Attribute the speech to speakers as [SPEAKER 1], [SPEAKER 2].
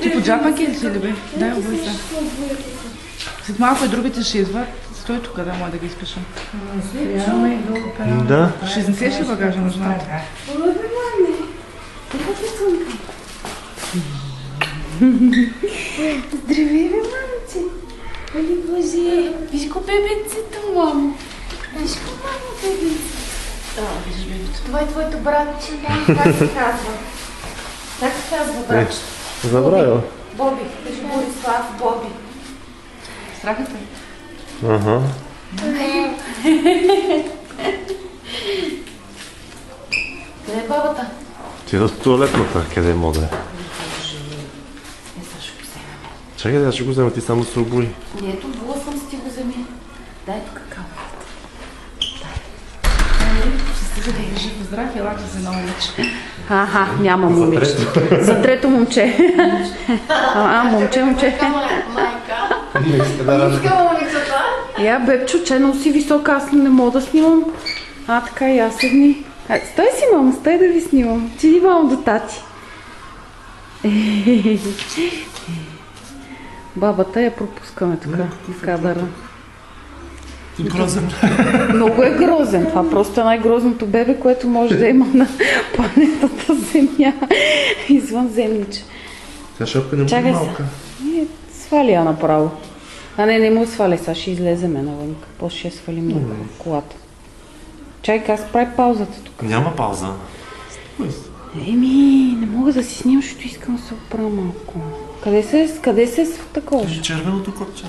[SPEAKER 1] Ти по джапанки ли си ли бе? Дай обой се. След малко и другите ще идват. Стой тук, да мога да ги изпишем.
[SPEAKER 2] Да.
[SPEAKER 1] Ще изнесеш ли багажа на жената?
[SPEAKER 3] Здравей, бе, мамче! Али, Боже! Виж го бебецето, мамо! Виж го, мамо, бебецето!
[SPEAKER 1] Виждаш бебето.
[SPEAKER 3] Това е твоето братче, как се казва? Как се казва братче?
[SPEAKER 2] Забравил.
[SPEAKER 3] Боби. Виж Борислав, Боби.
[SPEAKER 1] Страхът е?
[SPEAKER 2] Ага.
[SPEAKER 3] Къде е бабата?
[SPEAKER 2] Ти до туалетната, къде е мода?
[SPEAKER 3] Сега ще го вземем.
[SPEAKER 2] Чакай да ще го взема, ти само се обуи.
[SPEAKER 3] Ето, була съм си ти го вземи. Дай тук камерата.
[SPEAKER 1] Ще се да жив здрав и лак за едно момиче.
[SPEAKER 3] Аха, няма момиче. За трето момче. Момче. Я, бебчо, че носи висока, аз не мога да снимам. Така и аз седни. Стой си, мамо, стой да ви снимам. Чиди, мамо, до тати. Бабата я пропускаме тук в кадъра.
[SPEAKER 1] Грозен.
[SPEAKER 3] Много е грозен. Това просто е най-грозното бебе, което може да има на планетата Земя. Извънземниче.
[SPEAKER 2] Тя шапка не му
[SPEAKER 3] Чакай
[SPEAKER 2] малка.
[SPEAKER 3] Свали я направо. Не му свали, сега ще излеземе навън. После ще свалим на колата. Чакай, аз прави паузата тук.
[SPEAKER 2] Няма пауза.
[SPEAKER 3] Не мога да си снимам, защото искам да се оправя малко. Къде се такова?
[SPEAKER 2] Червеното копче.